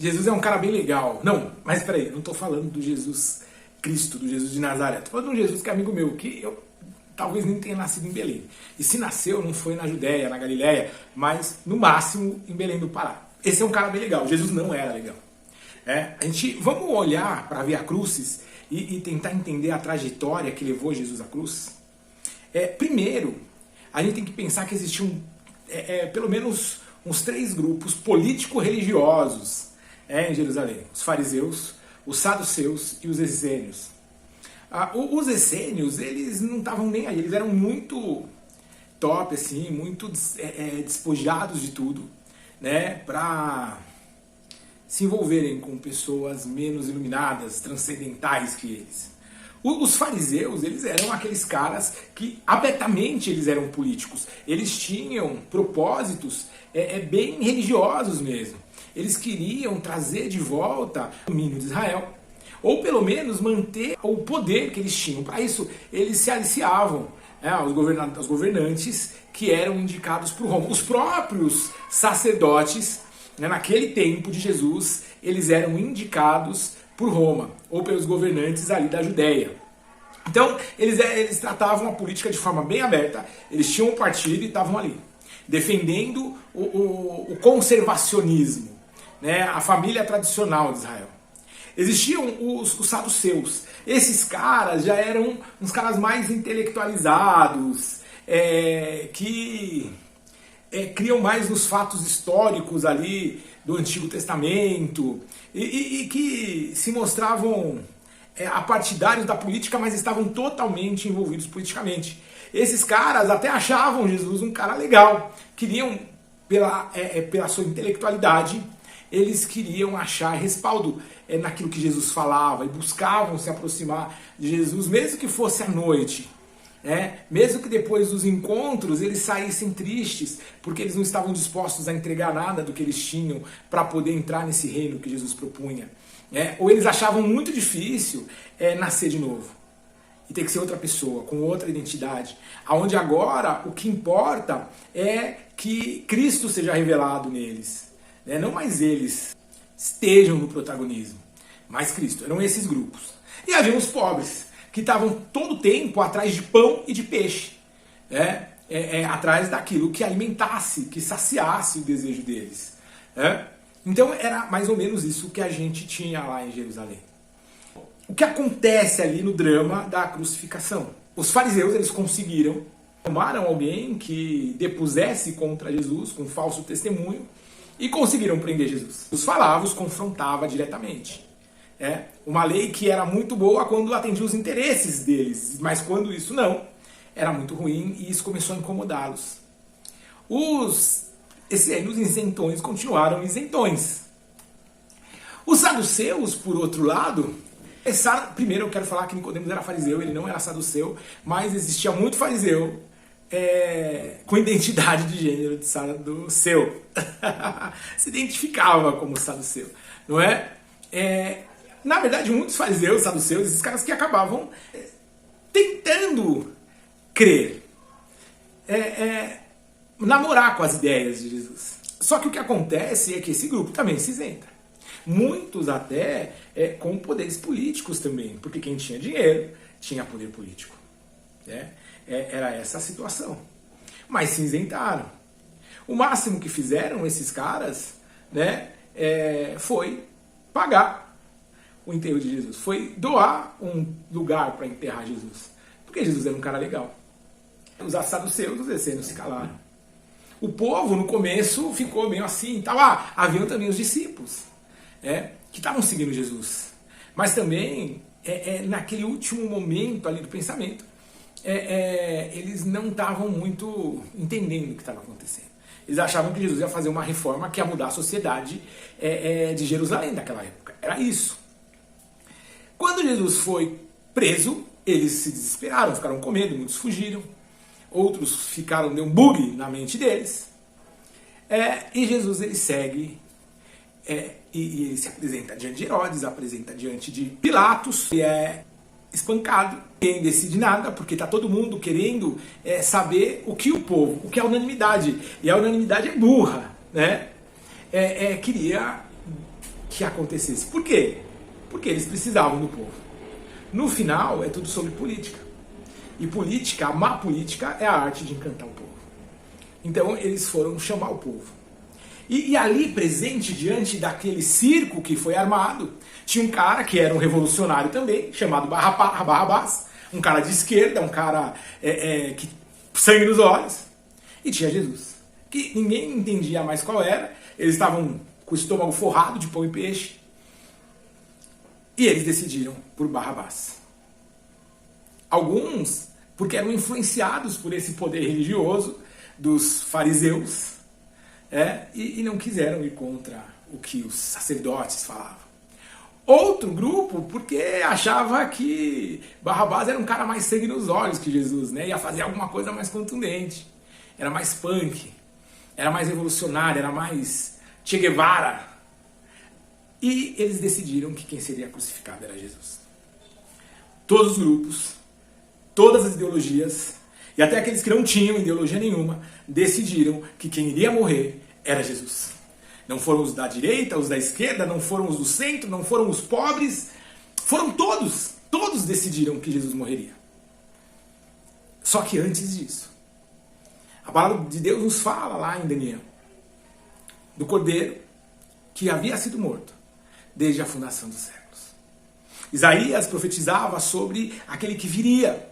Jesus é um cara bem legal. Não, mas peraí, eu não estou falando do Jesus Cristo, do Jesus de Nazaré. Estou falando de um Jesus que é amigo meu, que eu talvez nem tenha nascido em Belém. E se nasceu, não foi na Judéia, na Galiléia, mas no máximo em Belém do Pará. Esse é um cara bem legal. Jesus não era legal. Vamos olhar para Via Crucis e tentar entender a trajetória que levou Jesus à cruz. Primeiro, a gente tem que pensar que existiam pelo menos uns 3 grupos político-religiosos em Jerusalém. Os fariseus, os saduceus e os essênios. Os essênios, eles não estavam nem aí, eles eram muito top, assim, muito despojados de tudo, né, para se envolverem com pessoas menos iluminadas, transcendentais que eles. Os fariseus, eles eram aqueles caras que abertamente eles eram políticos. Eles tinham propósitos bem religiosos mesmo. Eles queriam trazer de volta o domínio de Israel, ou pelo menos manter o poder que eles tinham. Para isso, eles se aliciavam aos governantes que eram indicados por Roma. Os próprios sacerdotes, naquele tempo de Jesus, eles eram indicados por Roma, ou pelos governantes ali da Judéia. Então, eles tratavam a política de forma bem aberta, eles tinham um partido e estavam ali, defendendo o conservacionismo, né, a família tradicional de Israel. Existiam os saduceus. Esses caras já eram uns caras mais intelectualizados, que criam mais nos fatos históricos ali do Antigo Testamento e que se mostravam apartidários da política, mas estavam totalmente envolvidos politicamente. Esses caras até achavam Jesus um cara legal, queriam, pela sua intelectualidade, eles queriam achar respaldo naquilo que Jesus falava e buscavam se aproximar de Jesus, mesmo que fosse à noite. Mesmo que depois dos encontros eles saíssem tristes, porque eles não estavam dispostos a entregar nada do que eles tinham para poder entrar nesse reino que Jesus propunha. Ou eles achavam muito difícil nascer de novo e ter que ser outra pessoa, com outra identidade, onde agora o que importa é que Cristo seja revelado neles, não mais eles estejam no protagonismo, mas Cristo. Eram esses grupos. E havia os pobres, que estavam todo o tempo atrás de pão e de peixe, atrás daquilo que alimentasse, que saciasse o desejo deles. Então era mais ou menos isso que a gente tinha lá em Jerusalém. O que acontece ali no drama da crucificação? Os fariseus, eles conseguiram, tomaram alguém que depusesse contra Jesus com falso testemunho e conseguiram prender Jesus. Os falava, os confrontava diretamente. Uma lei que era muito boa quando atendia os interesses deles, mas quando isso não, era muito ruim e isso começou a incomodá-los. Os essênios isentões continuaram isentões. Os saduceus, por outro lado, primeiro eu quero falar que Nicodemos era fariseu, ele não era saduceu, mas existia muito fariseu com identidade de gênero de saduceu. Se identificava como saduceu, não é? Na verdade, muitos fariseus, saduceus, esses caras que acabavam tentando crer, namorar com as ideias de Jesus. Só que o que acontece é que esse grupo também se isenta. Muitos até com poderes políticos também, porque quem tinha dinheiro tinha poder político. Era essa a situação. Mas se isentaram. O máximo que fizeram esses caras, foi pagar o enterro de Jesus, foi doar um lugar para enterrar Jesus, porque Jesus era um cara legal. Os saduceus, os essênios se calaram. O povo no começo ficou meio assim, haviam também os discípulos, que estavam seguindo Jesus, mas também naquele último momento ali do pensamento, eles não estavam muito entendendo o que estava acontecendo. Eles achavam que Jesus ia fazer uma reforma que ia mudar a sociedade de Jerusalém daquela época. Era isso. Quando Jesus foi preso, eles se desesperaram, ficaram com medo, muitos fugiram, outros deu um bug na mente deles. E Jesus, ele segue, e ele se apresenta diante de Herodes, apresenta diante de Pilatos, e é espancado. Ninguém decide nada, porque está todo mundo querendo saber o que o povo, o que é a unanimidade, e a unanimidade é burra, queria que acontecesse. Por quê? Porque eles precisavam do povo. No final, é tudo sobre política. E política, a má política, é a arte de encantar o povo. Então, eles foram chamar o povo. E ali, presente, diante daquele circo que foi armado, tinha um cara que era um revolucionário também, chamado Barrabás, um cara de esquerda, um cara que sangue nos olhos, e tinha Jesus, que ninguém entendia mais qual era. Eles estavam com o estômago forrado de pão e peixe, e eles decidiram por Barrabás. Alguns, porque eram influenciados por esse poder religioso dos fariseus, e não quiseram ir contra o que os sacerdotes falavam. Outro grupo, porque achava que Barrabás era um cara mais sangue nos olhos que Jesus, ia fazer alguma coisa mais contundente, era mais punk, era mais revolucionário, era mais Che Guevara. E eles decidiram que quem seria crucificado era Jesus. Todos os grupos, todas as ideologias, e até aqueles que não tinham ideologia nenhuma, decidiram que quem iria morrer era Jesus. Não foram os da direita, os da esquerda, não foram os do centro, não foram os pobres, foram todos. Todos decidiram que Jesus morreria. Só que antes disso, a palavra de Deus nos fala lá em Daniel, do Cordeiro que havia sido morto desde a fundação dos séculos. Isaías profetizava sobre aquele que viria,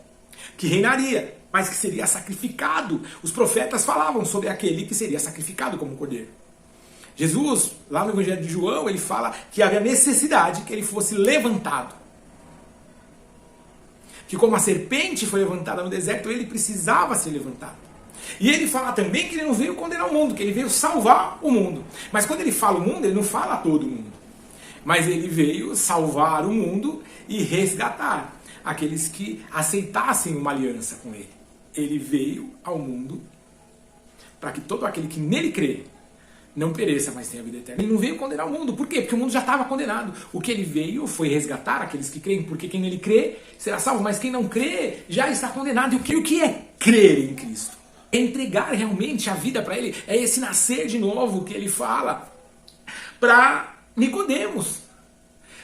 que reinaria, mas que seria sacrificado. Os profetas falavam sobre aquele que seria sacrificado como cordeiro. Jesus, lá no Evangelho de João, ele fala que havia necessidade que ele fosse levantado. Que como a serpente foi levantada no deserto, ele precisava ser levantado. E ele fala também que ele não veio condenar o mundo, que ele veio salvar o mundo. Mas quando ele fala o mundo, ele não fala todo mundo. Mas ele veio salvar o mundo e resgatar aqueles que aceitassem uma aliança com ele. Ele veio ao mundo para que todo aquele que nele crê não pereça, mas tenha vida eterna. Ele não veio condenar o mundo. Por quê? Porque o mundo já estava condenado. O que ele veio foi resgatar aqueles que creem, porque quem nele crê será salvo, mas quem não crê já está condenado. E o que é crer em Cristo? É entregar realmente a vida para ele. É esse nascer de novo que ele fala para Nicodemos.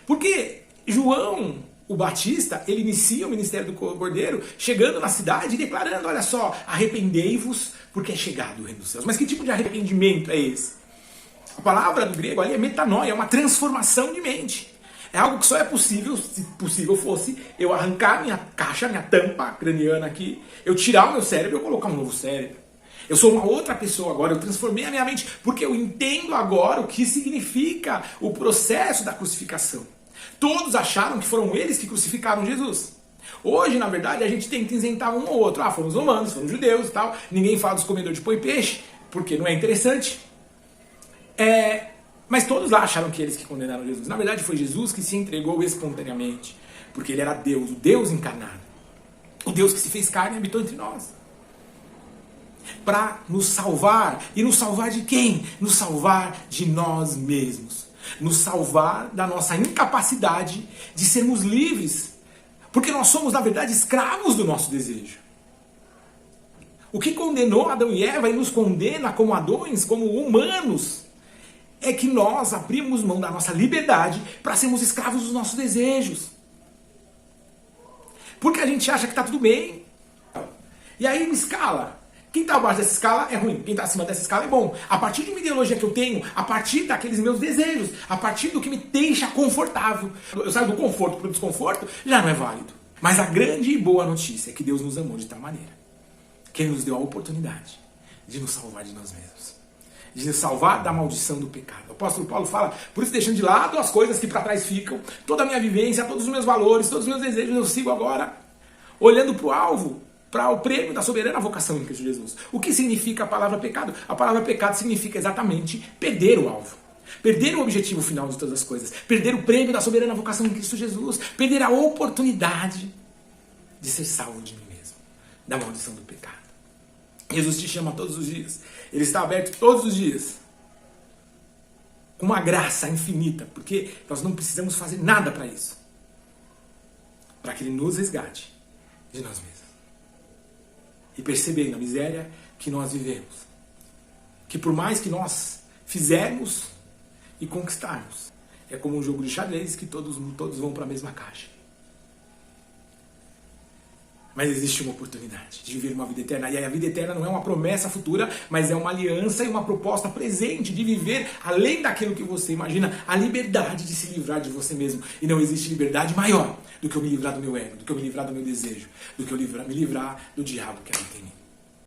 Porque João, o Batista, ele inicia o ministério do Cordeiro chegando na cidade e declarando, olha só, arrependei-vos porque é chegado o reino dos céus. Mas que tipo de arrependimento é esse? A palavra do grego ali é metanoia, é uma transformação de mente. É algo que só é possível, se possível fosse, eu arrancar minha caixa, minha tampa craniana aqui, eu tirar o meu cérebro e eu colocar um novo cérebro. Eu sou uma outra pessoa agora, eu transformei a minha mente, porque eu entendo agora o que significa o processo da crucificação. Todos acharam que foram eles que crucificaram Jesus. Hoje, na verdade, a gente tenta isentar um ou outro. Foram os romanos, foram os judeus e tal. Ninguém fala dos comedores de pão e peixe, porque não é interessante. Mas todos lá acharam que eles que condenaram Jesus. Na verdade, foi Jesus que se entregou espontaneamente, porque ele era Deus, o Deus encarnado. O Deus que se fez carne e habitou entre nós. Para nos salvar. E nos salvar de quem? Nos salvar de nós mesmos. Nos salvar da nossa incapacidade de sermos livres. Porque nós somos, na verdade, escravos do nosso desejo. O que condenou Adão e Eva e nos condena como adões, como humanos, é que nós abrimos mão da nossa liberdade para sermos escravos dos nossos desejos. Porque a gente acha que está tudo bem. E aí, escala. Quem está abaixo dessa escala é ruim, quem está acima dessa escala é bom. A partir de uma ideologia que eu tenho, a partir daqueles meus desejos, a partir do que me deixa confortável, eu saio do conforto para o desconforto, já não é válido. Mas a grande e boa notícia é que Deus nos amou de tal maneira que Ele nos deu a oportunidade de nos salvar de nós mesmos, de nos salvar da maldição do pecado. O apóstolo Paulo fala, por isso deixando de lado as coisas que para trás ficam, toda a minha vivência, todos os meus valores, todos os meus desejos, eu sigo agora, olhando para o alvo, para o prêmio da soberana vocação em Cristo Jesus. O que significa a palavra pecado? A palavra pecado significa exatamente perder o alvo. Perder o objetivo final de todas as coisas. Perder o prêmio da soberana vocação em Cristo Jesus. Perder a oportunidade de ser salvo de mim mesmo. Da maldição do pecado. Jesus te chama todos os dias. Ele está aberto todos os dias. Com uma graça infinita. Porque nós não precisamos fazer nada para isso. Para que Ele nos resgate de nós mesmos. E percebendo a miséria que nós vivemos. Que por mais que nós fizermos e conquistarmos, É como um jogo de xadrez que todos vão para a mesma caixa. Mas existe uma oportunidade de viver uma vida eterna. E a vida eterna não é uma promessa futura, mas é uma aliança e uma proposta presente de viver, além daquilo que você imagina, a liberdade de se livrar de você mesmo. E não existe liberdade maior do que eu me livrar do meu ego, do que eu me livrar do meu desejo, do que eu me livrar do diabo que habita em mim.